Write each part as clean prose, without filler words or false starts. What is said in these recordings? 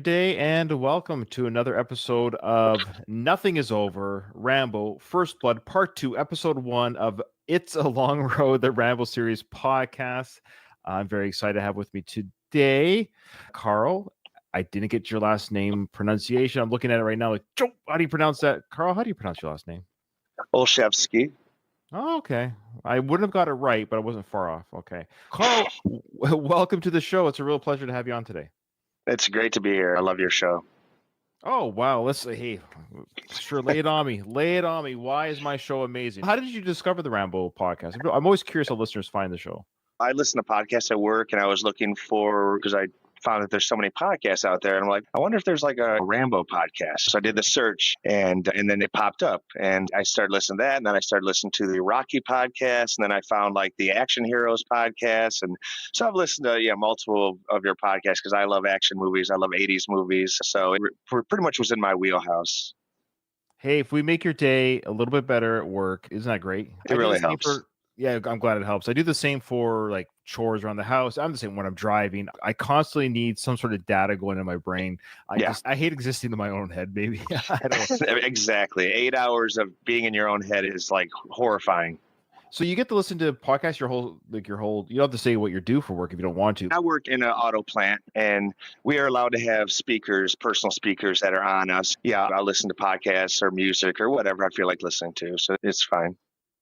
Good day and welcome to another episode of Nothing is Over, Rambo, First Blood, Part 2, Episode 1 of It's a Long Road, the Rambo series podcast. I'm very excited to have with me today, Carl. I didn't get your last name pronunciation. I'm looking at it right now like, "Joe, how do you pronounce that?" Carl, how do you pronounce your last name? Olszewski. Oh, okay. I wouldn't have got it right, but I wasn't far off. Okay. Carl, welcome to the show. It's a real pleasure to have you on today. It's great to be here. I love your show. Oh wow! Hey, sure, lay it on me. Lay it on me. Why is my show amazing? How did you discover the Rambo podcast? I'm always curious how listeners find the show. I listen to podcasts at work, and I was looking for because I found that there's so many podcasts out there, and I'm like, I wonder if there's like a Rambo podcast. So I did the search, and then it popped up, and I started listening to that, and then I started listening to the Rocky podcast, and then I found like the Action Heroes podcast, and so I've listened to multiple of your podcasts because I love action movies, I love '80s movies, so it pretty much was in my wheelhouse. Hey, if we make your day a little bit better at work, isn't that great? It really helps. Yeah, I'm glad it helps. I do the same for like chores around the house. I'm the same when I'm driving. I constantly need some sort of data going in my brain. I hate existing in my own head, maybe. I don't. Exactly. 8 hours of being in your own head is like horrifying. So you get to listen to podcasts your whole. You don't have to say what you do for work if you don't want to. I work in an auto plant, and we are allowed to have speakers, personal speakers that are on us. Yeah, I'll listen to podcasts or music or whatever I feel like listening to. So it's fine.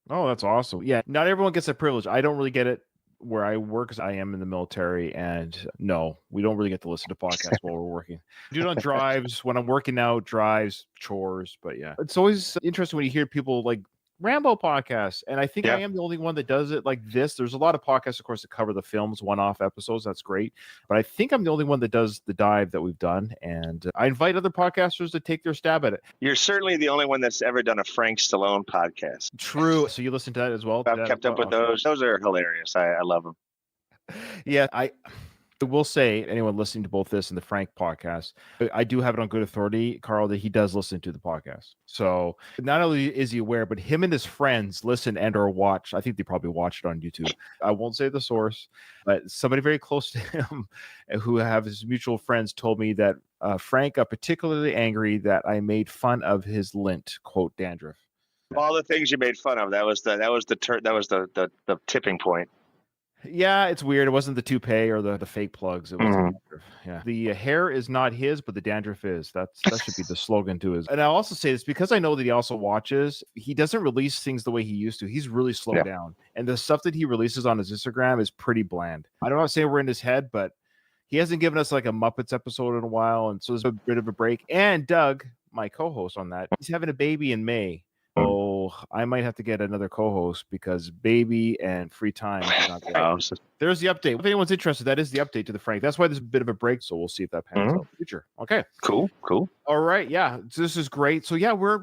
Oh, that's awesome. Yeah, not everyone gets that privilege. I don't really get it where I work because I am in the military, and no, we don't really get to listen to podcasts while we're working. Do it on drives, when I'm working out, drives, chores. But yeah, it's always interesting when you hear people like Rambo podcasts, and I think I am the only one that does it like this. There's a lot of podcasts, of course, that cover the films, one-off episodes. That's great, but I think I'm the only one that does the dive that we've done, and I invite other podcasters to take their stab at it. You're certainly the only one that's ever done a Frank Stallone podcast. True. So you listen to that as well? I've kept up with those. Those are hilarious. I love them. Yeah, I will say, anyone listening to both this and the Frank podcast, I do have it on good authority, Carl, that he does listen to the podcast. So not only is he aware, but him and his friends listen and or watch. I think they probably watch it on YouTube. I won't say the source, but somebody very close to him who have his mutual friends told me that Frank got particularly angry that I made fun of his lint, quote, dandruff. All the things you made fun of, that was the tipping point. Yeah, it's weird. It wasn't the toupee or the fake plugs. It was the dandruff. Yeah, the hair is not his, but the dandruff is. That should be the slogan to his. And I'll also say this because I know that he also watches. He doesn't release things the way he used to. He's really slowed down, and the stuff that he releases on his Instagram is pretty bland. I don't want to say we're in his head, but he hasn't given us like a Muppets episode in a while, and so there's a bit of a break. And Doug, my co-host on that, he's having a baby in May. So I might have to get another co-host because baby and free time is not there. There's the update. If anyone's interested, that is the update to the Frank. That's why there's a bit of a break, so we'll see if that pans out in the future. Okay. Cool. All right. Yeah. So this is great. So yeah, we're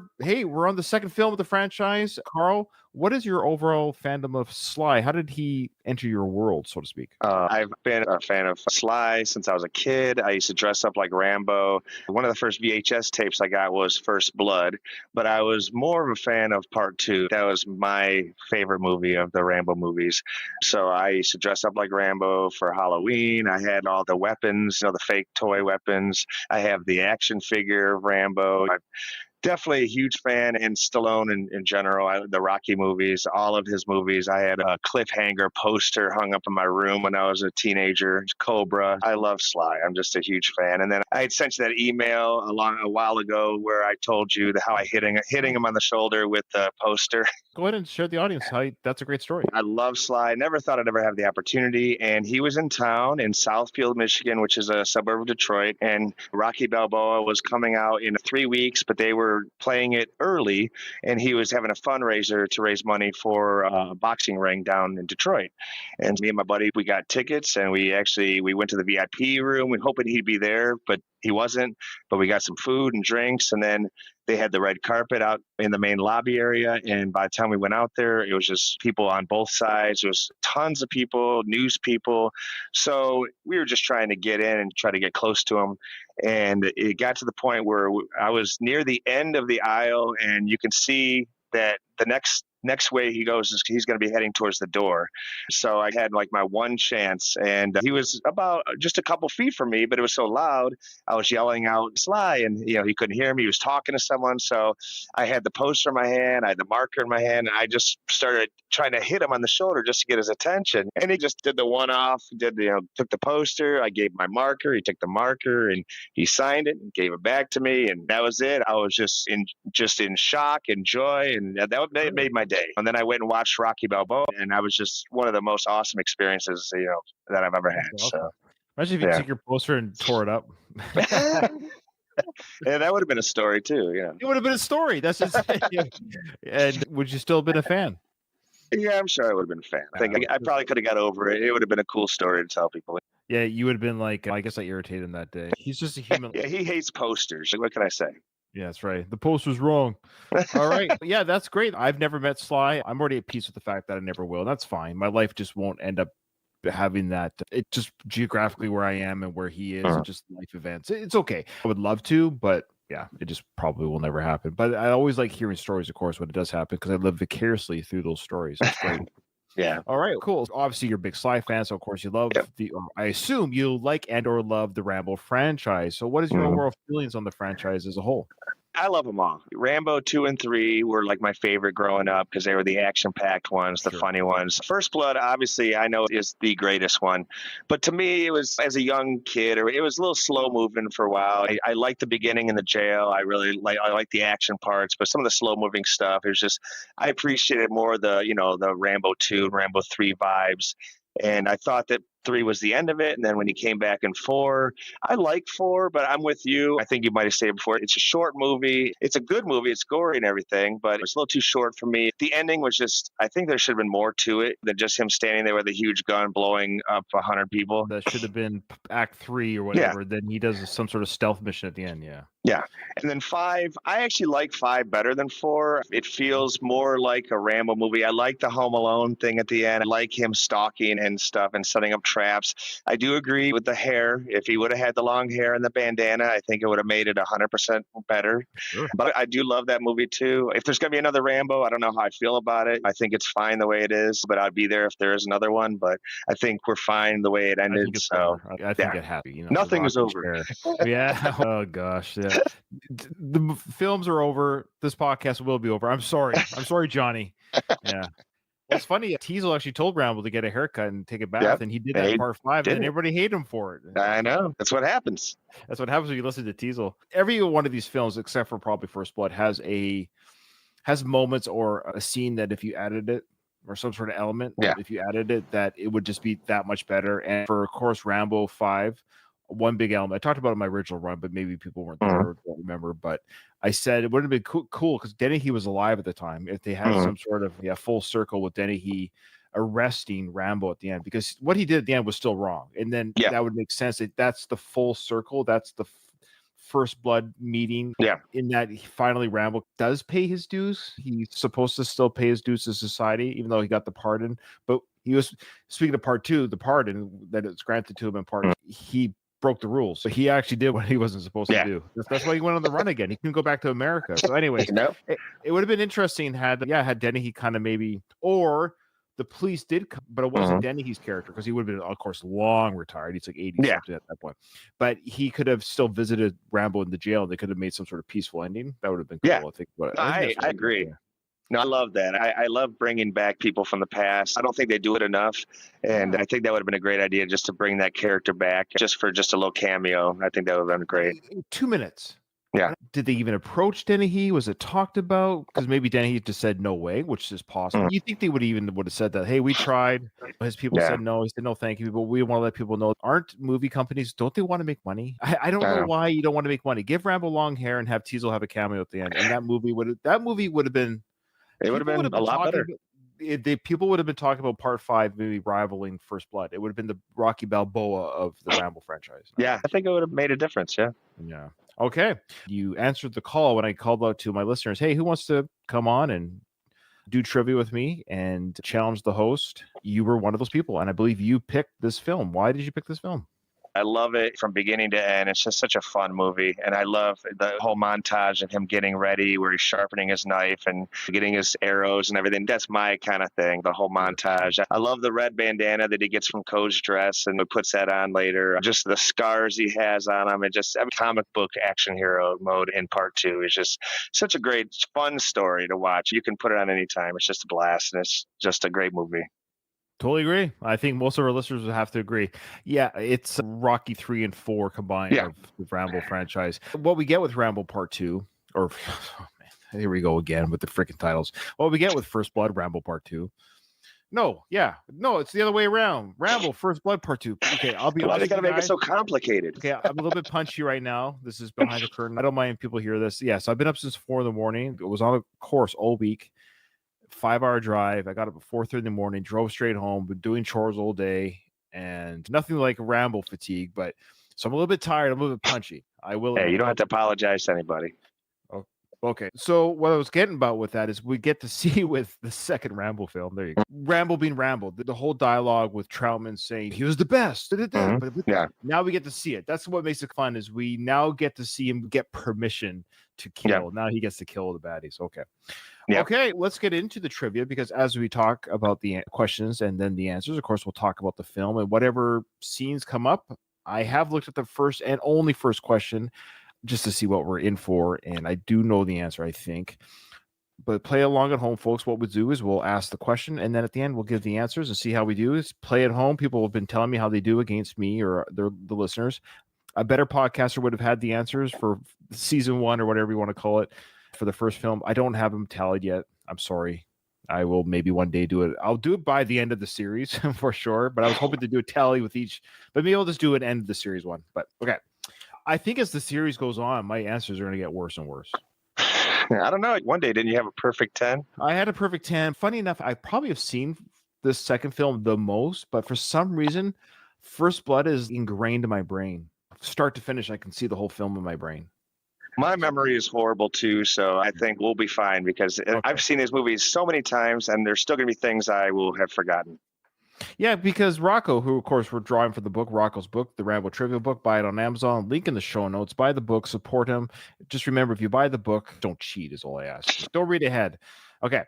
on the second film of the franchise. Carl, what is your overall fandom of Sly? How did he enter your world, so to speak? I've been a fan of Sly since I was a kid. I used to dress up like Rambo. One of the first VHS tapes I got was First Blood, but I was more of a fan of Part 2. That was my favorite movie of the Rambo movies. So I used to dress up like Rambo for Halloween. I had all the weapons, the fake toy weapons. I have the action figure of Rambo. I'm definitely a huge fan, and Stallone in general. The Rocky movies, all of his movies. I had a Cliffhanger poster hung up in my room when I was a teenager. Cobra. I love Sly. I'm just a huge fan. And then I had sent you that email a while ago where I told you how I hitting him on the shoulder with the poster. Go ahead and share the audience. That's a great story. I love Sly. Never thought I'd ever have the opportunity. And he was in town in Southfield, Michigan, which is a suburb of Detroit. And Rocky Balboa was coming out in 3 weeks, but they were playing it early, and he was having a fundraiser to raise money for a boxing ring down in Detroit. And me and my buddy, we got tickets, and we went to the VIP room. We hoping he'd be there, but he wasn't. But we got some food and drinks, and then they had the red carpet out in the main lobby area. And by the time we went out there, it was just people on both sides. There was tons of people, news people. So we were just trying to get in and try to get close to him. And it got to the point where I was near the end of the aisle, and you can see that the next next way he goes is he's going to be heading towards the door. So I had like my one chance, and he was about just a couple feet from me, but it was so loud. I was yelling out Sly, and he couldn't hear me. He was talking to someone. So I had the poster in my hand, I had the marker in my hand, and I just started trying to hit him on the shoulder just to get his attention. And he just did the one off, took the poster. I gave my marker. He took the marker and he signed it and gave it back to me, and that was it. I was just in shock and joy, and that made my day. And then I went and watched Rocky Balboa, and I was just one of the most awesome experiences that I've ever had. So imagine if you took your poster and tore it up. Yeah, that would have been a story too. Yeah, it would have been a story. That's just and would you still have been a fan? Yeah, I'm sure I would have been a fan. I think I probably could have got over it. It would have been a cool story to tell people. Yeah, you would have been like, I guess I irritated him that day. He's just a human. Yeah, he hates posters. What can I say? Yeah, that's right. The poster's wrong. All right. Yeah, that's great. I've never met Sly. I'm already at peace with the fact that I never will. That's fine. My life just won't end up having that. It just geographically where I am and where he is, just life events. It's okay. I would love to, but yeah, it just probably will never happen. But I always like hearing stories, of course, when it does happen, because I live vicariously through those stories. It's great. Yeah. All right, cool. Obviously, you're a big Sly fan, so of course you love I assume you like and or love the Rambo franchise. So what is your overall feelings on the franchise as a whole? I love them all. Rambo 2 and 3 were like my favorite growing up because they were the action-packed ones, the funny ones. First Blood, obviously, I know is the greatest one. But to me, it was, as a young kid, it was a little slow-moving for a while. I liked the beginning in the jail. I like the action parts, but some of the slow-moving stuff, it was just, I appreciated more the Rambo 2 and Rambo 3 vibes. And I thought that 3 was the end of it. And then when he came back in 4, I like 4, but I'm with you. I think you might have said before, it's a short movie. It's a good movie. It's gory and everything, but it's a little too short for me. The ending was just, I think there should have been more to it than just him standing there with a huge gun blowing up 100 people. That should have been Act 3 or whatever. Yeah. Then he does some sort of stealth mission at the end. Yeah. Yeah. And then 5, I actually like 5 better than 4. It feels more like a Rambo movie. I like the Home Alone thing at the end. I like him stalking and stuff and setting up traps. I do agree with the hair. If he would have had the long hair and the bandana, I think it would have made it 100% better. Sure. But I do love that movie too. If there's going to be another Rambo, I don't know how I feel about it. I think it's fine the way it is, but I'd be there if there is another one. But I think we're fine the way it ended. I think it happy. Nothing was over. Yeah. Oh gosh. Yeah. The films are over. This podcast will be over. I'm sorry, Johnny. Yeah. Well, it's funny. Teasel actually told Rambo to get a haircut and take a bath, and he did that in part 5, and everybody hated him for it. I know. That's what happens. That's what happens when you listen to Teasel. Every one of these films, except for probably First Blood, has moments or a scene that if you added it, or some sort of element, if you added it, that it would just be that much better. And for, of course, Rambo 5, one big element. I talked about it in my original run, but maybe people weren't there or don't remember. But I said it would have been cool because Dennehy was alive at the time. If they had some sort of full circle with Dennehy arresting Rambo at the end, because what he did at the end was still wrong, and then that would make sense. That's the full circle. That's the First Blood meeting. Yeah, in that finally Rambo does pay his dues. He's supposed to still pay his dues to society, even though he got the pardon. But he was speaking of part 2, the pardon that it's granted to him in part. He broke the rules, so he actually did what he wasn't supposed to do. That's why he went on the run again. He couldn't go back to America. So anyways, it would have been interesting had Dennehy kind of maybe, or the police did come, but it wasn't Dennehy's character, because he would have been, of course, long retired. He's like 80 something at that point, but he could have still visited Rambo in the jail, and they could have made some sort of peaceful ending. That would have been cool. I agree. No, I love that. I love bringing back people from the past. I don't think they do it enough. And I think that would have been a great idea, just to bring that character back just for just a little cameo. I think that would have been great. 2 minutes. Yeah. Did they even approach Dennehy? Was it talked about? Because maybe Dennehy just said no way, which is possible. You think they would have said that, hey, we tried. His people said no. He said no, thank you. But we want to let people know. Aren't movie companies, don't they want to make money? I don't know why you don't want to make money. Give Rambo long hair and have Teasel have a cameo at the end. And that movie would have been. It would have been a lot better. People would have been talking about part 5 maybe rivaling First Blood. It would have been the Rocky Balboa of the Rambo franchise. Yeah, I think it would have made a difference. Yeah. Okay. You answered the call when I called out to my listeners, hey, who wants to come on and do trivia with me and challenge the host? You were one of those people, and I believe you picked this film. Why did you pick this film? I love it from beginning to end. It's just such a fun movie. And I love the whole montage of him getting ready where he's sharpening his knife and getting his arrows and everything. That's my kind of thing, the whole montage. I love the red bandana that he gets from Co's dress and he puts that on later. Just the scars he has on him and just every comic book action hero mode in part 2 is just such a great, fun story to watch. You can put it on any time. It's just a blast and it's just a great movie. Totally agree. I think most of our listeners would have to agree. Yeah, it's Rocky 3 and 4 combined of the Rambo franchise. What we get with Rambo Part 2, or oh man, here we go again with the freaking titles. What we get with First Blood, Rambo Part 2. No, it's the other way around. Rambo First Blood Part 2. Okay, I'll be honest. Why they gotta make it so complicated? Okay, I'm a little bit punchy right now. This is behind the curtain. I don't mind if people hear this. Yeah, so I've been up since 4 a.m. It was on a course all week. 5-hour drive. I got up at 4:30 in the morning, drove straight home, been doing chores all day, and nothing like Rambo fatigue, but so I'm a little bit tired, I'm a little bit punchy. I will. Hey, you don't have to apologize to anybody. Okay. So what I was getting about with that is we get to see with the second Rambo film. There you go. Rambo being Rambo. The whole dialogue with Troutman saying he was the best. But now we get to see it. That's what makes it fun is we now get to see him get permission to kill. Now he gets to kill the baddies. Okay. Okay, let's get into the trivia because as we talk about the questions and then the answers, of course, we'll talk about the film and whatever scenes come up. I have looked at the first and only first question just to see what we're in for, and I do know the answer, I think. But play along at home, folks. What we'll do is we'll ask the question, and then at the end, we'll give the answers and see how we do. Is play at home. People have been telling me how they do against me or the listeners. A better podcaster would have had the answers for season 1 or whatever you want to call it. For the first film, I don't have them tallied yet. I'm sorry. I will maybe one day do it. I'll do it by the end of the series for sure. But I was hoping to do a tally with each. But maybe I'll just do an end of the series one. But okay. I think as the series goes on, my answers are going to get worse and worse. I don't know. One day, didn't you have a perfect 10? I had a perfect 10. Funny enough, I probably have seen this second film the most. But for some reason, First Blood is ingrained in my brain. Start to finish, I can see the whole film in my brain. My memory is horrible too, so I think we'll be fine because I've seen these movies so many times and there's still going to be things I will have forgotten. Yeah, because Rocco, who of course we're drawing for the book, Rocco's book, the Rambo Trivia book, buy it on Amazon, link in the show notes, buy the book, support him. Just remember, if you buy the book, don't cheat is all I ask. Don't read ahead. Okay,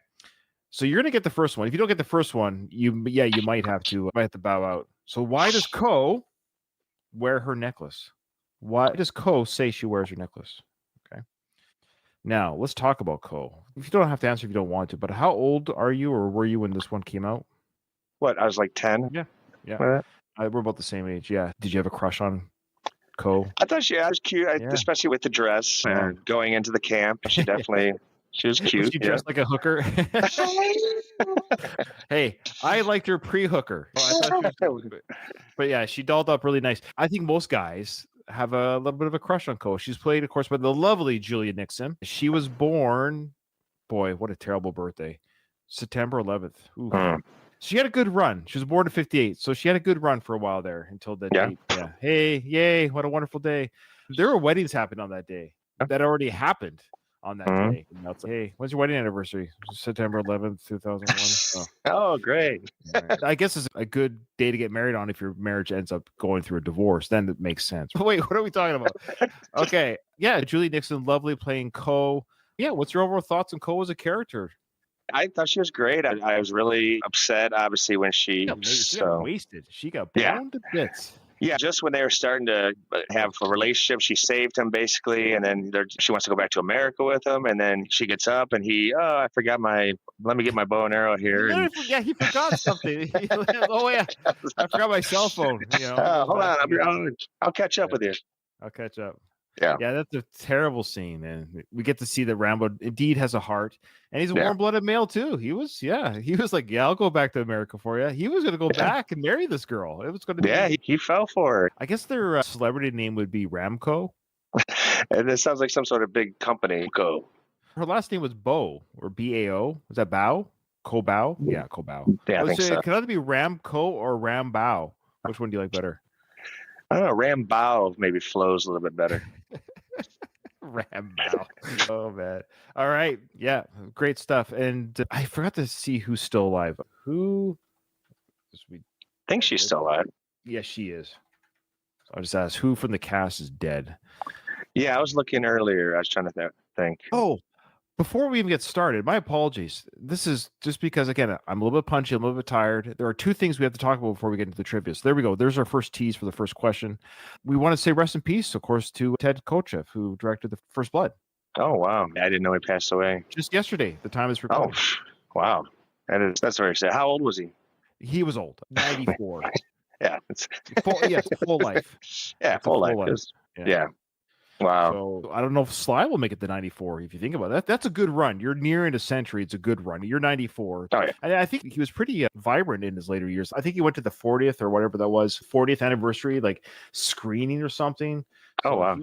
so you're going to get the first one. If you don't get the first one, you might have to bow out. So why does Co wear her necklace? Why does Co say she wears her necklace? Now, let's talk about Co. If you don't have to answer if you don't want to, but how old are you or were you when this one came out? What, I was like 10? Yeah. We're about the same age, yeah. Did you have a crush on Co? I thought she was cute, especially with the dress and going into the camp. She definitely, she was cute. Was she dressed like a hooker? Hey, I liked her pre-hooker. But yeah, she dolled up really nice. I think most guys have a little bit of a crush on Co. She's played, of course, by the lovely Julia Nixon. She was born, boy, what a terrible birthday, September 11th. She had a good run. She was born in 58, so she had a good run for a while there until the date. Yeah. Hey, yay, what a wonderful day. There were weddings happening on that day. That already happened on that day. And like, hey, when's your wedding anniversary? September 11th, 2001. Oh, great. Right. I guess it's a good day to get married on if your marriage ends up going through a divorce. Then it makes sense. But wait, what are we talking about? Okay. Yeah, Julie Nixon, lovely playing Co. Yeah, what's your overall thoughts on Co as a character? I thought she was great. I was really upset, obviously, when she got wasted. She got blown to bits. Yeah, just when they were starting to have a relationship, she saved him basically, and then she wants to go back to America with him, and then she gets up and I forgot let me get my bow and arrow here. He forgot something. Oh yeah, I forgot my cell phone. Hold on, I'll catch up with you. I'll catch up. Yeah, that's a terrible scene, and we get to see that Rambo indeed has a heart, and he's a warm-blooded male too. He was like, I'll go back to America for you. He was going to go back and marry this girl. It was going to be. He fell for her. I guess their celebrity name would be Ramco. And it sounds like some sort of big company. Co. Her last name was Bo or Bao. Was that Bao? Co-Bao? Yeah, Co-Bao. Yeah, I think so. Could either be Ramco or Rambao. Which one do you like better? I don't know. Rambo maybe flows a little bit better. Rambo. Oh, man. All right. Yeah. Great stuff. And I forgot to see who's still alive. Who? I think she's still alive. Yes, she is. I just asked who from the cast is dead. Yeah, I was looking earlier. I was trying to think. Oh, before we even get started, my apologies. This is just because, again, I'm a little bit punchy, I'm a little bit tired. There are two things we have to talk about before we get into the trivia. So there we go. There's our first tease for the first question. We want to say rest in peace, of course, to Ted Kotcheff, who directed The First Blood. Oh, wow. I didn't know he passed away. Just yesterday, the time is recording. Oh, wow. That's very sad. How old was he? He was old, 94. Yeah. It's full life. Yeah, It's a full life. life. Yeah. Wow. So I don't know if Sly will make it to 94. If you think about that, that's a good run. You're nearing a century. It's a good run. You're 94. Oh, yeah. And I think he was pretty vibrant in his later years. I think he went to the 40th or whatever that was, 40th anniversary, like screening or something. So wow.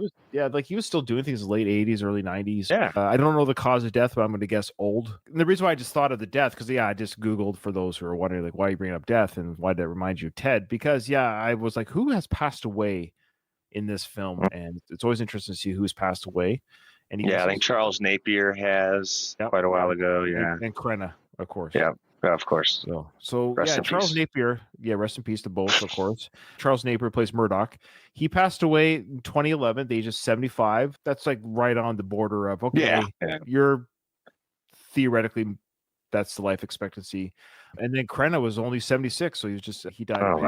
He was still doing things in the late 80s, early 90s. Yeah. I don't know the cause of death, but I'm going to guess old. And the reason why I just thought of the death, because, I just Googled for those who are wondering, like, why are you bringing up death and why did that remind you of Ted? Because, I was like, who has passed away in this film? And it's always interesting to see who's passed away. And I think Charles Napier has quite a while ago. Yeah. And Crenna, of course. Yeah. Of course. So Charles Napier, rest in peace to both, of course. Charles Napier plays Murdoch. He passed away in 2011 at the age of 75. That's like right on the border of, you're theoretically, that's the life expectancy. And then Crenna was only 76, so he died of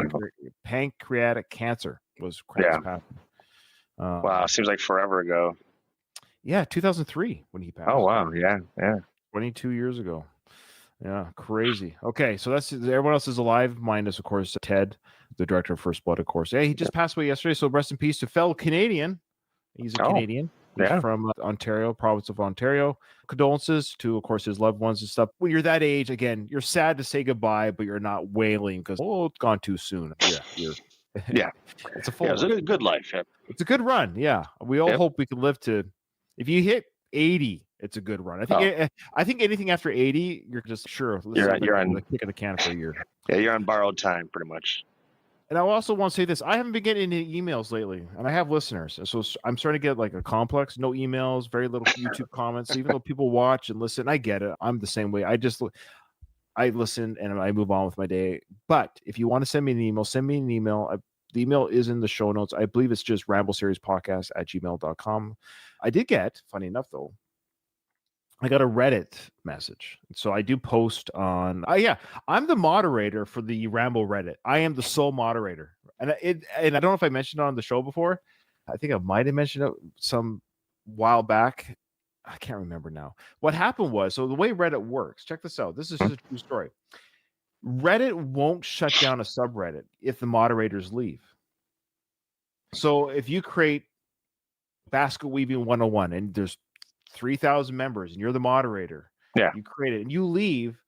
pancreatic cancer was Crenna's passing. Wow, seems like forever ago. Yeah, 2003 when he passed. Oh, wow, yeah. 22 years ago. Yeah, crazy. Okay, so that's everyone else is alive, minus, of course, Ted, the director of First Blood, of course. Yeah, he just passed away yesterday, so rest in peace to fellow Canadian. He's a Canadian. He's from Ontario, province of Ontario. Condolences to, of course, his loved ones and stuff. When you're that age, again, you're sad to say goodbye, but you're not wailing because, it's gone too soon. Yeah. It's a full it's a good life. Yeah. It's a good run. Yeah. We all hope we can live to, if you hit 80, it's a good run. I think anything after 80, you're just you're on the kick of the can for a year. Yeah, you're on borrowed time pretty much. And I also want to say this. I haven't been getting any emails lately, and I have listeners. So I'm starting to get like a complex. No emails, very little YouTube comments, even though people watch and listen. I get it. I'm the same way. I listen and I move on with my day. But if you want to send me an email, send me an email. The email is in the show notes. I believe it's just rambleseriespodcast@gmail.com. I did get, funny enough though, I got a Reddit message. So I do post on, I'm the moderator for the Rambo Reddit. I am the sole moderator. And I don't know if I mentioned it on the show before. I think I might have mentioned it some while back. I can't remember now. What happened was, so the way Reddit works, check this out. This is just a true story. Reddit won't shut down a subreddit if the moderators leave. So if you create Basket Weaving 101 and there's 3,000 members and you're the moderator, you create it and you leave,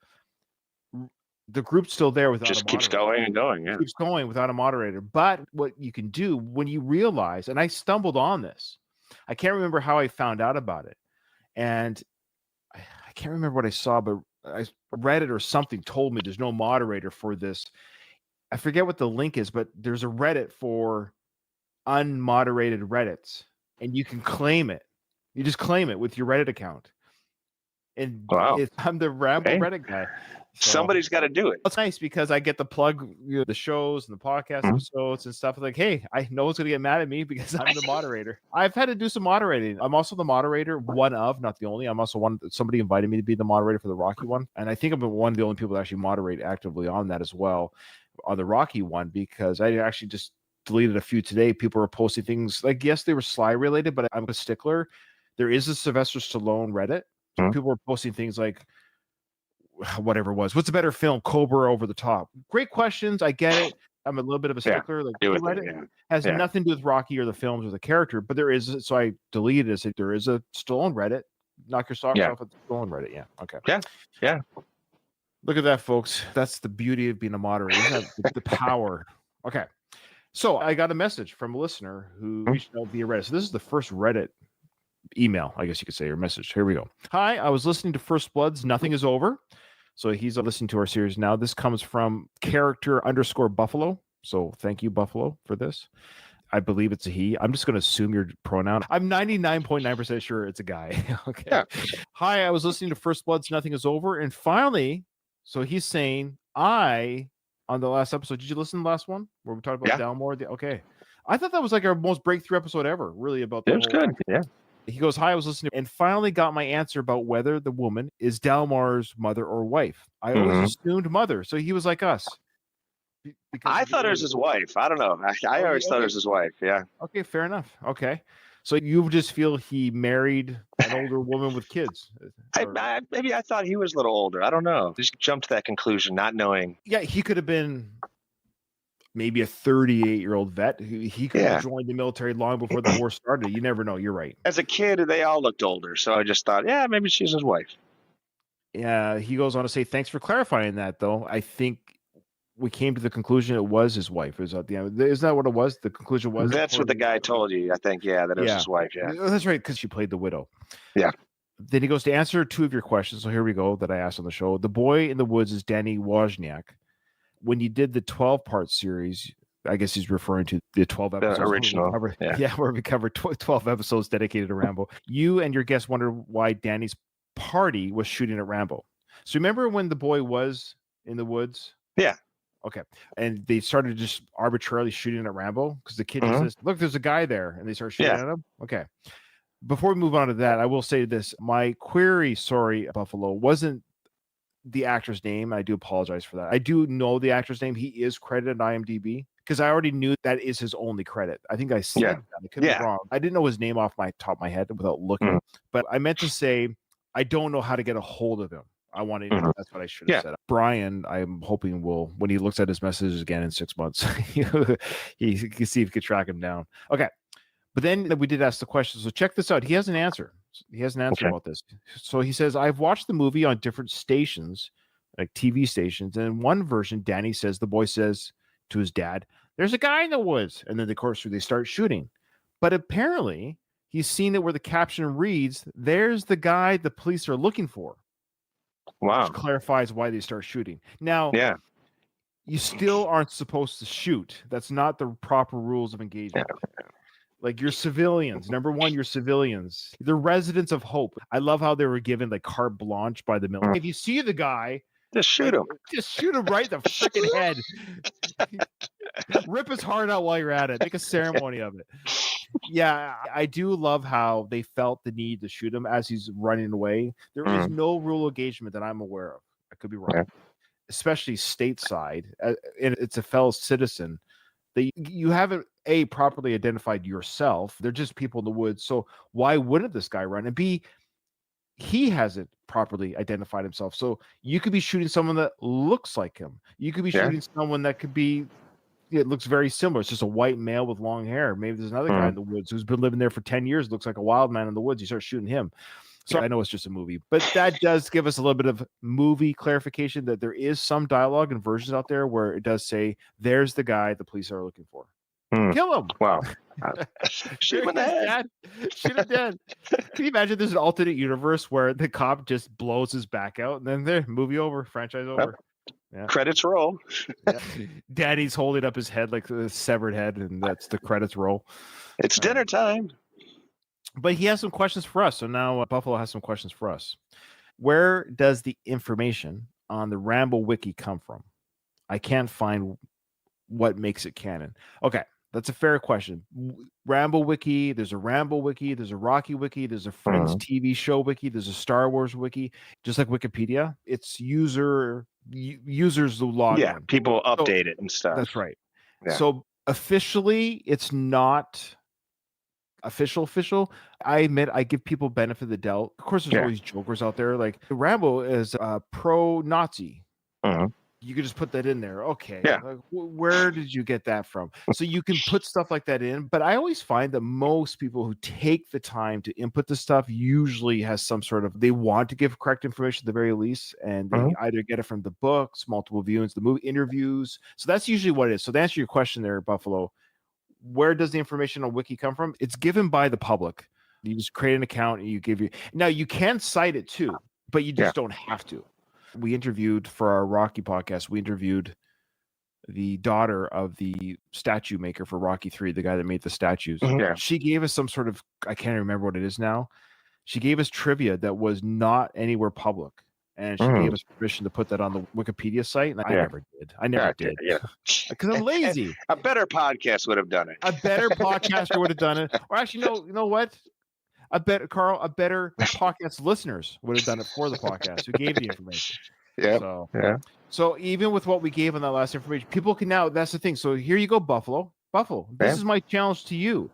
the group's still there without just keeps going and going. Yeah, keeps going without a moderator. But what you can do when you realize, and I stumbled on this, I can't remember how I found out about it, and I can't remember what I saw, but I read it or something told me there's no moderator for this. I forget what the link is, but there's a Reddit for unmoderated Reddits, and you can claim it. You just claim it with your Reddit account. And I'm the Rambo Reddit guy. So, somebody's got to do it. It's nice because I get to plug the shows and the podcast episodes and stuff. Like, hey, I know it's going to get mad at me because I'm the moderator. I've had to do some moderating. I'm also the moderator, not the only. I'm also somebody invited me to be the moderator for the Rocky one. And I think I'm one of the only people that actually moderate actively on that as well, on the Rocky one, because I actually just deleted a few today. People were posting things like, yes, they were Sly related, but I'm a stickler. There is a Sylvester Stallone Reddit. So people were posting things like, whatever it was. What's a better film, Cobra or Over the Top? Great questions. I get it. I'm a little bit of a stickler. Like Reddit has nothing to do with Rocky or the films or the character, but there is. So I deleted it. So there is a Stallone Reddit. Knock your socks off at the Stallone Reddit. Yeah. Okay. Yeah. Look at that, folks. That's the beauty of being a moderator. The power. Okay. So I got a message from a listener who reached out via Reddit. So this is the first Reddit email, I guess you could say, or message. Here we go. Hi, I was listening to First Blood's Nothing Is Over. So he's listening to our series now. This comes from character_Buffalo. So thank you, Buffalo, for this. I believe it's a he. I'm just going to assume your pronoun. I'm 99.9% sure it's a guy. Okay. Yeah. Hi, I was listening to First Blood's Nothing Is Over. And finally, so he's saying, on the last episode, did you listen to the last one where we talked about Dalmore? Okay. I thought that was like our most breakthrough episode ever, really, about the It was whole. good. Yeah. He goes, "Hi, I was listening and finally got my answer about whether the woman is Dalmar's mother or wife. I always assumed mother, so he was like us." Because I thought it was his wife. I don't know. I always thought it was his wife. Yeah. Okay, fair enough. Okay, so you just feel he married an older woman with kids? Maybe I thought he was a little older. I don't know. Just jumped to that conclusion, not knowing. Yeah, he could have been maybe a 38-year-old vet. He could have joined the military long before the war started. You never know. You're right. As a kid, they all looked older, so I just thought, yeah, maybe she's his wife. Yeah, he goes on to say, "Thanks for clarifying that, though. I think we came to the conclusion it was his wife." Is that Isn't that what it was? The conclusion was that's what the guy told you. I think, that it was his wife. Yeah, that's right, because she played the widow. Yeah. Then he goes to answer 2 of your questions. So here we go that I asked on the show. The boy in the woods is Danny Wozniak. When you did the 12-part series, I guess he's referring to the 12 episodes. The original. Where we covered 12 episodes dedicated to Rambo. You and your guest wondered why Danny's party was shooting at Rambo. So remember when the boy was in the woods? Yeah. Okay. And they started just arbitrarily shooting at Rambo because the kid says, "Look, there's a guy there." And they start shooting at him. Okay. Before we move on to that, I will say this. My query, sorry, Buffalo, wasn't the actor's name. I do apologize for that. I do know the actor's name. He is credited on IMDb because I already knew that is his only credit. I think I said that. I could be wrong. I didn't know his name off my top of my head without looking. But I meant to say, I don't know how to get a hold of him. I want to know. That's what I should have said. Brian, I'm hoping will, when he looks at his messages again in 6 months, he can see if he could track him down. Okay. But then we did ask the question. So check this out. He has an answer. He has an answer about this. So he says, "I've watched the movie on different stations, like TV stations. And in one version, Danny says, the boy says to his dad, 'There's a guy in the woods.' And then, of course, they start shooting. But apparently, he's seen it where the caption reads, 'There's the guy the police are looking for.'" Wow. Which clarifies why they start shooting. Now, you still aren't supposed to shoot. That's not the proper rules of engagement. Like, you're civilians. Number one, you're civilians. They're residents of hope. I love how they were given like carte blanche by the military. If you see the guy, just shoot him. Just shoot him right in the freaking head. Rip his heart out while you're at it. Make a ceremony of it. Yeah, I do love how they felt the need to shoot him as he's running away. There is no rule of engagement that I'm aware of. I could be wrong. Especially stateside. And it's a fellow citizen. You haven't properly identified yourself. They're just people in the woods. So why wouldn't this guy run? And B, he hasn't properly identified himself. So you could be shooting someone that looks like him. You could be shooting someone that could be, it looks very similar. It's just a white male with long hair. Maybe there's another guy in the woods who's been living there for 10 years, looks like a wild man in the woods. You start shooting him. So I know it's just a movie, but that does give us a little bit of movie clarification that there is some dialogue and versions out there where it does say, "There's the guy the police are looking for. Kill him." Wow. Shoot him in the head. Shoot him dead. Can you imagine there's an alternate universe where the cop just blows his back out and then there, movie over, franchise over. Credits roll. Daddy's holding up his head like a severed head, and that's the credits roll. It's dinner time. But he has some questions for us. So now Buffalo has some questions for us. Where does the information on the Rambo wiki come from? I can't find what makes it canon. Okay, that's a fair question. Rambo wiki, there's a Rambo wiki, there's a Rocky wiki, there's a Friends TV show wiki, there's a Star Wars wiki. Just like Wikipedia, it's users the log. Yeah, people update it and stuff. That's right. Yeah. So officially, it's not official. I admit I give people benefit of the doubt. Of course, there's always jokers out there. Like Rambo is pro-Nazi. You could just put that in there. Okay. Yeah. Like, where did you get that from? So you can put stuff like that in. But I always find that most people who take the time to input the stuff usually has some sort of, they want to give correct information at the very least. And they either get it from the books, multiple viewings, the movie interviews. So that's usually what it is. So to answer your question there, Buffalo, where does the information on Wiki come from? It's given by the public. You just create an account and now you can cite it too, but you just don't have to. We interviewed for our Rocky podcast, we interviewed the daughter of the statue maker for Rocky 3, the guy that made the statues. She gave us some sort of, I can't remember what it is now. She gave us trivia that was not anywhere public. and she gave us permission to put that on the Wikipedia site, and I never did. I never did. Yeah. Because I'm lazy. A better podcast would have done it. A better podcaster would have done it. Or actually, no, you know what? A better podcast listeners would have done it for the podcast who gave the information. Yeah. So even with what we gave on that last information, people can now, that's the thing. So here you go, Buffalo. This is my challenge to you.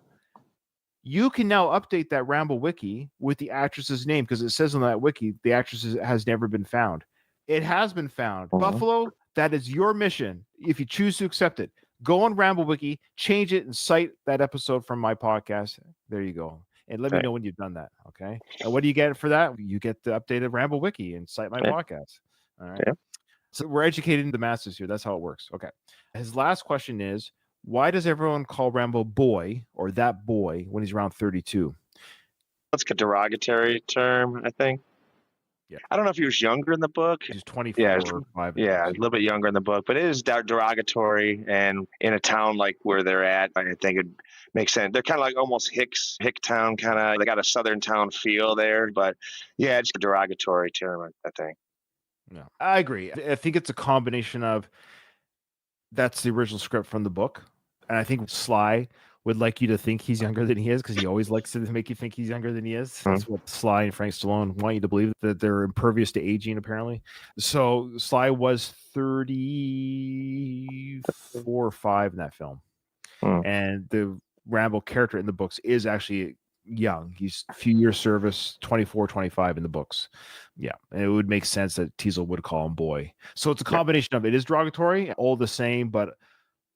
You can now update that Rambo wiki with the actress's name, because it says on that wiki the actress has never been found. It has been found. Buffalo, that is your mission. If you choose to accept it, go on Rambo wiki, change it, and cite that episode from my podcast. There you go. And let me know when you've done that. Okay. And what do you get for that? You get the updated Rambo wiki and cite my podcast. All right. So we're educating the masses here. That's how it works. Okay. His last question is, why does everyone call Rambo boy or that boy when he's around 32? That's a derogatory term, I think. Yeah. I don't know if he was younger in the book. He's 24 or 5. Yeah, a little bit younger in the book, but it is derogatory. And in a town like where they're at, I think it makes sense. They're kind of like almost Hick town, kind of. They got a southern town feel there, but yeah, it's a derogatory term, I think. No, I agree. I think it's a combination of that's the original script from the book. And I think Sly would like you to think he's younger than he is, because he always likes to make you think he's younger than he is. That's what Sly and Frank Stallone want you to believe, that they're impervious to aging, apparently. So Sly was 34 or 5 in that film. And the Rambo character in the books is actually young. He's a few years service, 24, 25 in the books. Yeah. And it would make sense that Teasel would call him boy. So it's a combination of, it is derogatory, all the same, but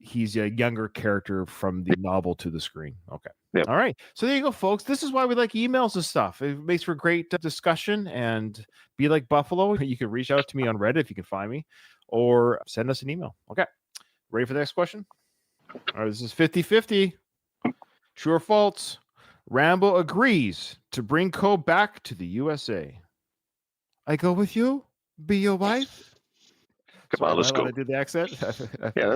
he's a younger character from the novel to the screen. Okay. Yep. All right. So there you go, folks. This is why we like emails and stuff. It makes for great discussion, and be like Buffalo. You can reach out to me on Reddit if you can find me, or send us an email. Okay. Ready for the next question? All right. This is 50-50. True or false? Rambo agrees to bring Co back to the USA. I go with you? Be your wife? Come on, let's go. I did the accent. Yeah,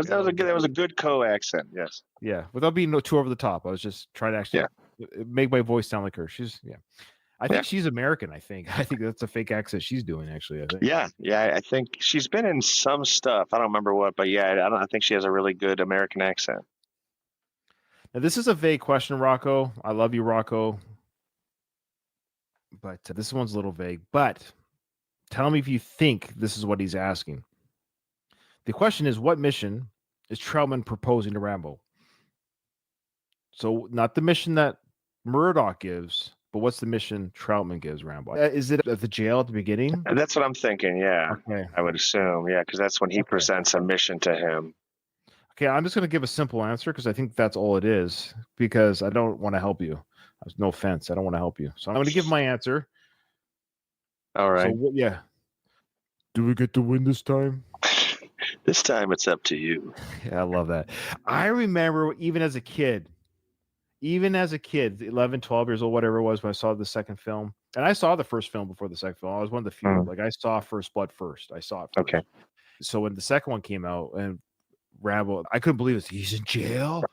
that was a good Co accent. Yes. Yeah, without being too over the top. I was just trying to actually make my voice sound like her. She's I think she's American. I think that's a fake accent she's doing. Actually, I think. Yeah. I think she's been in some stuff. I don't remember what, but I think she has a really good American accent. Now, this is a vague question, Rocco. I love you, Rocco, but this one's a little vague. But tell me if you think this is what he's asking. The question is, what mission is Troutman proposing to Rambo? So not the mission that Murdoch gives, but what's the mission Troutman gives Rambo? Is it at the jail at the beginning? That's what I'm thinking, yeah. Okay. I would assume, because that's when he presents a mission to him. Okay, I'm just going to give a simple answer, because I think that's all it is, because I don't want to help you. No offense. I don't want to help you. So I'm going to give my answer. All right. So, do we get to win this time? This time it's up to you. Yeah, I love that. I remember even as a kid, 11, 12 years old, whatever it was, when I saw the second film. And I saw the first film before the second film. I was one of the few. Like, I saw First Blood first. I saw it first. Okay. So when the second one came out, and Rambo, I couldn't believe it. He's in jail?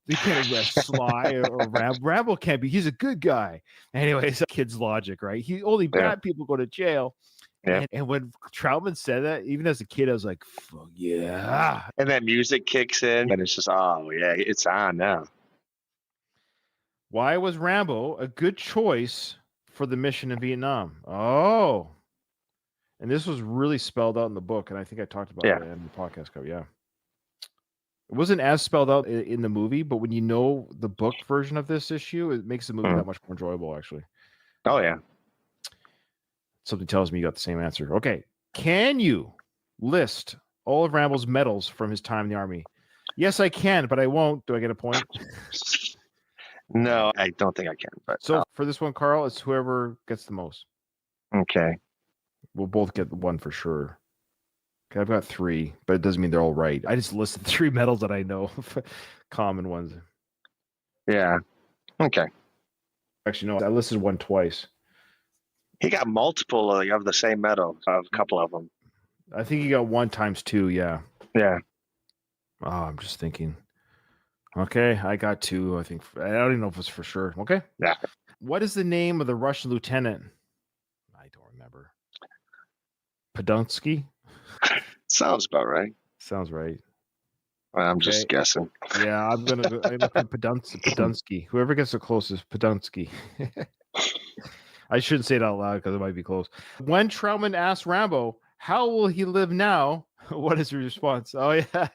They can't arrest Sly or Rambo. Rambo can't be. He's a good guy. Anyways, kid's logic, right? Only bad people go to jail. Yeah. And when Troutman said that, even as a kid, I was like, fuck yeah. And that music kicks in, and it's just, oh, yeah, it's on now. Why was Rambo a good choice for the mission in Vietnam? Oh. And this was really spelled out in the book, and I think I talked about it in the podcast cover. Yeah. It wasn't as spelled out in the movie, but when you know the book version of this issue, it makes the movie that much more enjoyable, actually. Oh, yeah. Something tells me you got the same answer. Okay. Can you list all of Rambo's medals from his time in the Army? Yes, I can, but I won't. Do I get a point? No, I don't think I can. But so for this one, Carl, it's whoever gets the most. Okay. We'll both get one for sure. Okay, I've got 3, but it doesn't mean they're all right. I just listed 3 medals that I know, common ones. Yeah. Okay. Actually, no, I listed one twice. He got multiple of the same medal, a couple of them. I think he got 1 times 2, yeah. Yeah. Oh, I'm just thinking. Okay, I got 2, I think. I don't even know if it's for sure. Okay. Yeah. What is the name of the Russian lieutenant? I don't remember. Podunsky. Sounds about right. Sounds right. I'm just guessing. Yeah, I'm gonna put Podunsky. Whoever gets the closest, Podunsky. I shouldn't say it out loud because it might be close. When Troutman asked Rambo, "How will he live now?" What is his response? Oh yeah,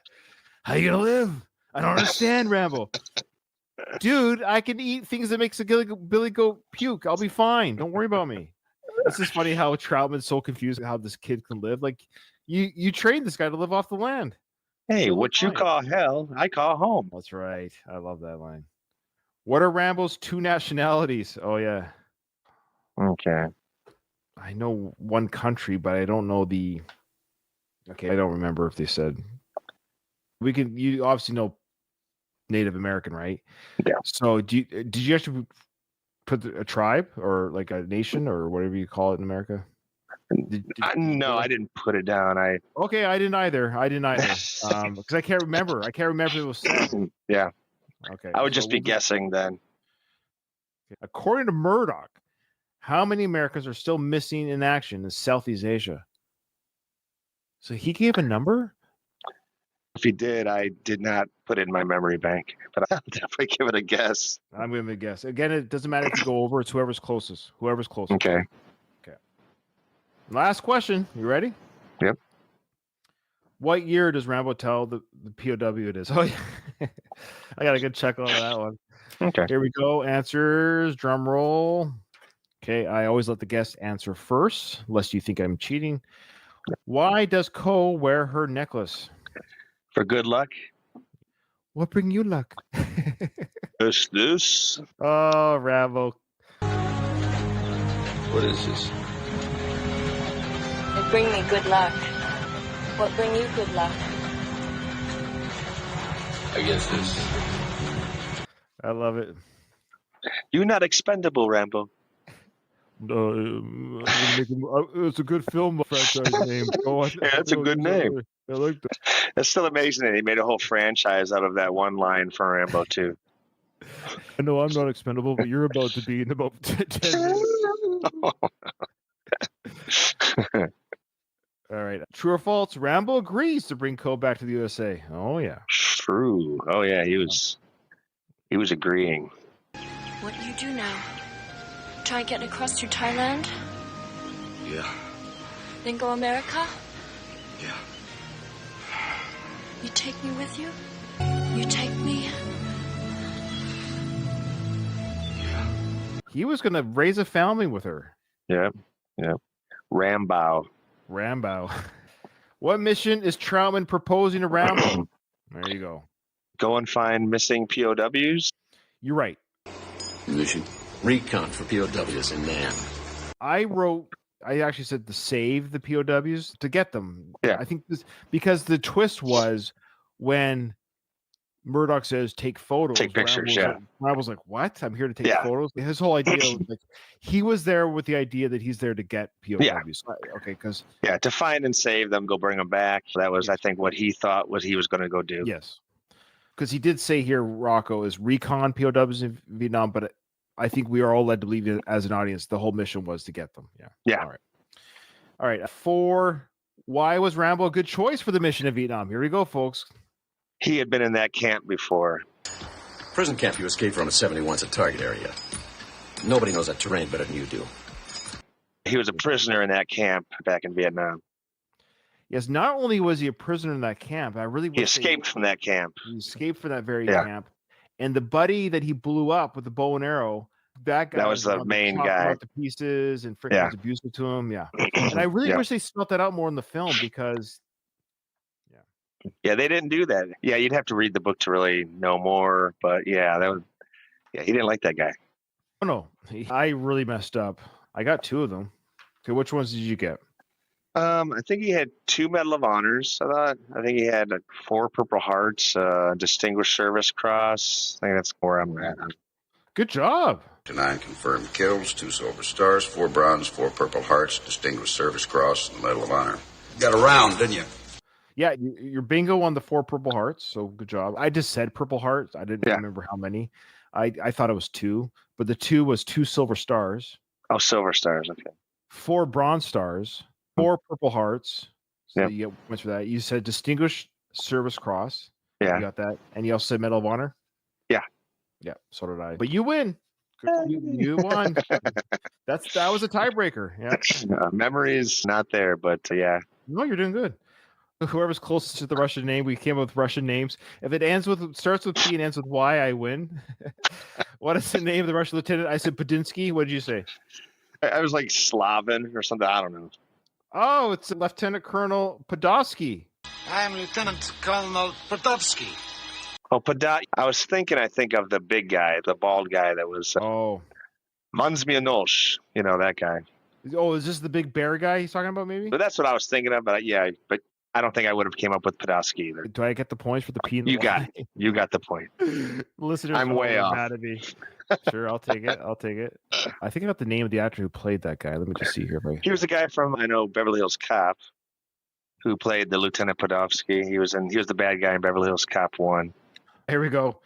how you gonna live? I don't understand, Rambo. Dude, I can eat things that makes a Billy go puke. I'll be fine. Don't worry about me. It's just funny how Troutman's so confused how this kid can live. Like you trained this guy to live off the land. Hey, what you call hell, I call home. That's right. I love that line. What are Rambo's 2 nationalities? Oh yeah. Okay. I know one country, but I don't know the. Okay, I don't remember if they said. You obviously know Native American, right? Yeah. So did you actually put a tribe or like a nation or whatever you call it in America? No, I didn't put it down. I didn't either. Because I can't remember. I can't remember if it was said. Yeah. Okay. I would just be guessing then. According to Murdoch, how many Americans are still missing in action in Southeast Asia? So he gave a number? If he did, I did not put it in my memory bank, but I'll definitely give it a guess. I'm going to guess. Again, it doesn't matter if you go over. It's whoever's closest. Whoever's closest. Okay. Last question. You ready? Yep. What year does Rambo tell the POW it is? Oh, yeah. I got a good check on that one. Okay. Here we go. Answers. Drum roll. Okay. I always let the guest answer first, unless you think I'm cheating. Why does Ko wear her necklace? For good luck. What bring you luck? This. Oh, Rambo. What is this? It bring me good luck. What bring you good luck? I guess this. I love it. You're not expendable, Rambo. It's a good film franchise name. Yeah, that's a good name. I like that. It's still amazing that he made a whole franchise out of that one line from Rambo 2. I know I'm not expendable, but you're about to be in about 10 minutes. All right. True or false? Rambo agrees to bring Ko back to the USA. Oh yeah. True. Oh yeah, he was agreeing. What do you do now? Try getting across through Thailand? Yeah. Then go America? Yeah. You take me with you? You take me? Yeah. He was gonna raise a family with her. Yeah. Rambo. What mission is Troutman proposing to Rambo? There you go. Go and find missing POWs. You're right. Mission recon for POWs in Nam. I actually said to save the POWs to get them. Yeah. I think this because the twist was when Murdoch says take photos. Take pictures, yeah. I was like, what? I'm here to take photos. His whole idea was like he was there with the idea that he's there to get POWs. Yeah. Okay, because to find and save them, go bring them back. That was, I think, what he thought was he was going to go do. Yes. Because he did say here, Rocco, is recon POWs in Vietnam, but I think we are all led to believe it as an audience. The whole mission was to get them. Yeah. All right. 4. Why was Rambo a good choice for the mission in Vietnam? Here we go, folks. He had been in that camp before. Prison camp you escaped from at 71's a target area. Nobody knows that terrain better than you do. He was a prisoner in that camp back in Vietnam. Yes, not only was he a prisoner in that camp, he escaped from that camp. He escaped from that very camp. And the buddy that he blew up with the bow and arrow, that was the main guy. To pieces and freaking was abusive to him. Yeah. And I really wish they spelled that out more in the film because yeah, they didn't do that. Yeah, you'd have to read the book to really know more. But he didn't like that guy. Oh no, I really messed up. I got 2 of them. Okay, which ones did you get? I think he had 2 Medal of Honors. I think he had 4 Purple Hearts, Distinguished Service Cross. I think that's where I'm at. Good job. 9 confirmed kills, 2 Silver Stars, 4 Bronze, 4 Purple Hearts, Distinguished Service Cross, and Medal of Honor. Got a round, didn't you? Yeah, your bingo on the 4 Purple Hearts, so good job. I just said Purple Hearts. I didn't remember how many. I thought it was 2, but the 2 was 2 Silver Stars. Oh, Silver Stars, okay. 4 Bronze Stars, 4 Purple Hearts. So Yep. you get points for that. You said Distinguished Service Cross. Yeah. You got that. And you also said Medal of Honor? Yeah. Yeah, so did I. But you win. You won. That was a tiebreaker. Yeah. Memory is not there, but yeah. No, you're doing good. Whoever's closest to the Russian name, we came up with Russian names. If it starts with P and ends with Y, I win. What is the name of the Russian lieutenant? I said Padinsky. What did you say? I was like Slavin or something. I don't know. Oh, it's Lieutenant Colonel Podolsky. I am Lieutenant Colonel Podolsky. Oh, I was thinking, I think of the big guy, the bald guy that was Mansmianosh, that guy. Oh, is this the big bear guy he's talking about, maybe? But that's what I was thinking of, but but I don't think I would have came up with Podolsky either. Do I get the points for the P and the You Y? got it. You got the point. Listeners, I'm way off. mad at me. Sure, I'll take it. I think I got the name of the actor who played that guy. Let me just see here. He was the guy from, Beverly Hills Cop, who played the Lieutenant Podolsky. He was the bad guy in Beverly Hills Cop 1. Here we go.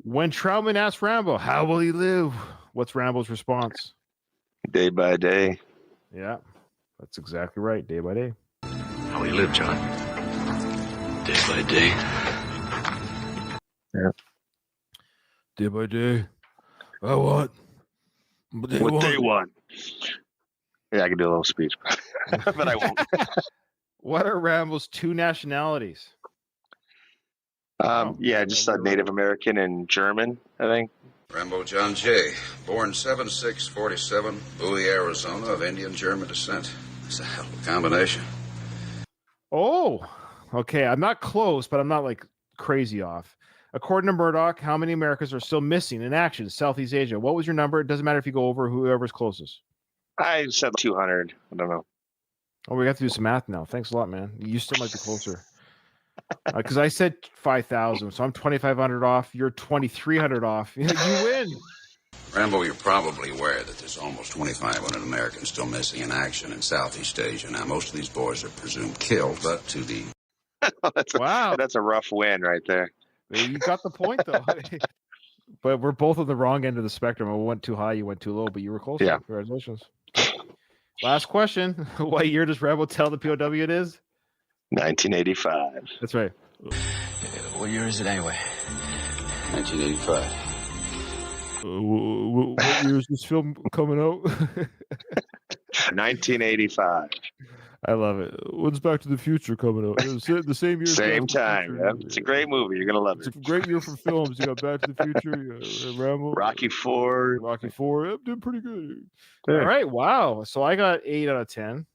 When Troutman asks Rambo, how will he live? What's Rambo's response? Day by day. Yeah, that's exactly right. Day by day. How will you live, John? Day by day. Yeah. Day by day. I want. What they want. Yeah, I can do a little speech, but I won't. What are Rambo's 2 nationalities? Just Native American and German, I think. Rambo John J., born 7/6/47, Bowie, Arizona, of Indian German descent. It's a hell of a combination. Oh, okay. I'm not close, but I'm not like crazy off. According to Murdoch, how many Americans are still missing in action in Southeast Asia? What was your number? It doesn't matter if you go over whoever's closest. I said 200. I don't know. Oh, we have to do some math now. Thanks a lot, man. You still might be closer. Because I said 5,000, so I'm 2,500 off. You're 2,300 off. You win. Rambo, you're probably aware that there's almost 2,500 Americans still missing in action in Southeast Asia. Now, most of these boys are presumed killed, but to the... Wow. That's a rough win right there. You got the point, though. But we're both on the wrong end of the spectrum. I went too high, you went too low, but you were close. Yeah. Congratulations. Last question. What year does Rambo tell the POW it is? 1985. That's right. What year is it anyway? 1985. What year is this film coming out? 1985. I love it. When's Back to the Future coming out? The same year. Same time. Yeah. It's a great movie. You're going to love it. It's a great year for films. You got Back to the Future, you got Rambo. Rocky 4. Rocky 4. Yep, did pretty good. Yeah. All right. Wow. So I got 8 out of 10.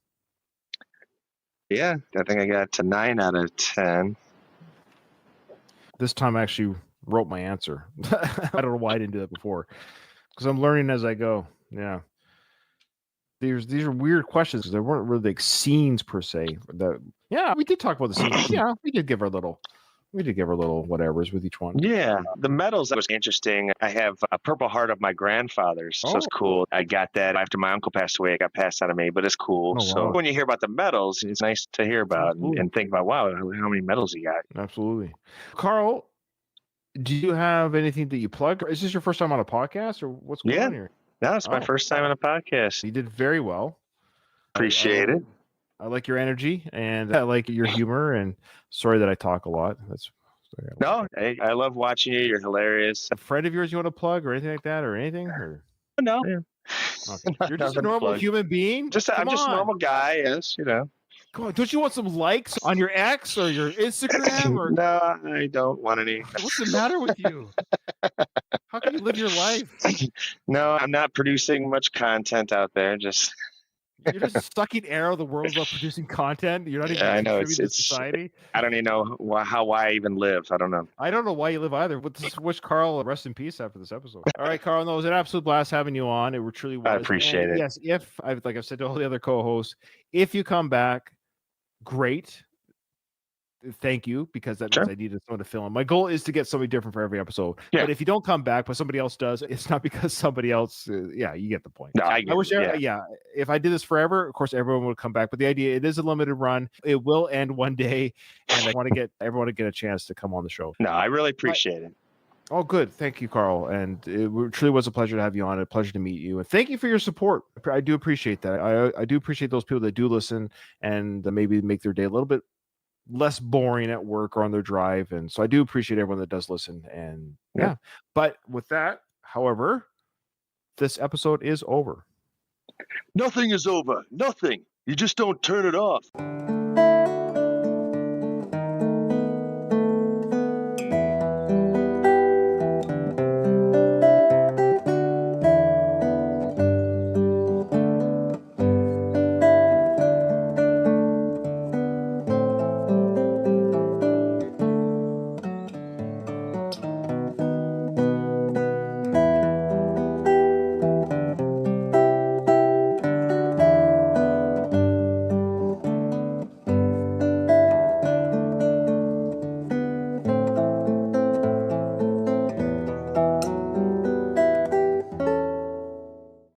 Yeah. I think I got to 9 out of 10. This time I actually wrote my answer. I don't know why I didn't do that before. Because I'm learning as I go. Yeah. These are weird questions because there weren't really like scenes per se. Yeah, we did talk about the scenes. Yeah, we did give our little whatevers with each one. Yeah, the medals, that was interesting. I have a Purple Heart of my grandfather's, so it's cool. I got that after my uncle passed away. It got passed out of me, but it's cool. Oh, wow. So when you hear about the medals, it's nice to hear about and think about, wow, how many medals you got. Absolutely. Carl, do you have anything that you plug? Is this your first time on a podcast or what's going on here? No, it's my first time on a podcast. You did very well. Appreciate it. I like your energy and I like your humor. And sorry that I talk a lot. No, I love watching you. You're hilarious. A friend of yours you want to plug or anything like that or anything? Or? No. Okay. You're just a normal human being? I'm just a normal guy, yes, Come on, don't you want some likes on your X or your Instagram? Or no, I don't want any. What's the matter with you? How can you live your life? No, I'm not producing much content out there. You're just sucking air of the world about producing content. You're not even contributing to society. I don't even know why I even live. I don't know. I don't know why you live either. But wish Carl rest in peace after this episode. All right, Carl. No, it was an absolute blast having you on. It truly was. I appreciate it. Yes, like I've said to all the other co-hosts, if you come back, great. Thank you, because that means I needed someone to fill in. My goal is to get somebody different for every episode. Yeah. But if you don't come back, but somebody else does, it's not because somebody else. You get the point. No, I wish. If I did this forever, of course, everyone would come back. But the idea, it is a limited run. It will end one day, and I want to get everyone to get a chance to come on the show. No, I really appreciate it. Oh, good. Thank you, Carl. And it truly was a pleasure to have you on. A pleasure to meet you. And thank you for your support. I do appreciate that. I do appreciate those people that do listen and maybe make their day a little bit less boring at work or on their drive. And so I do appreciate everyone that does listen. And yeah. But with that, however, this episode is over. Nothing is over. Nothing. You just don't turn it off.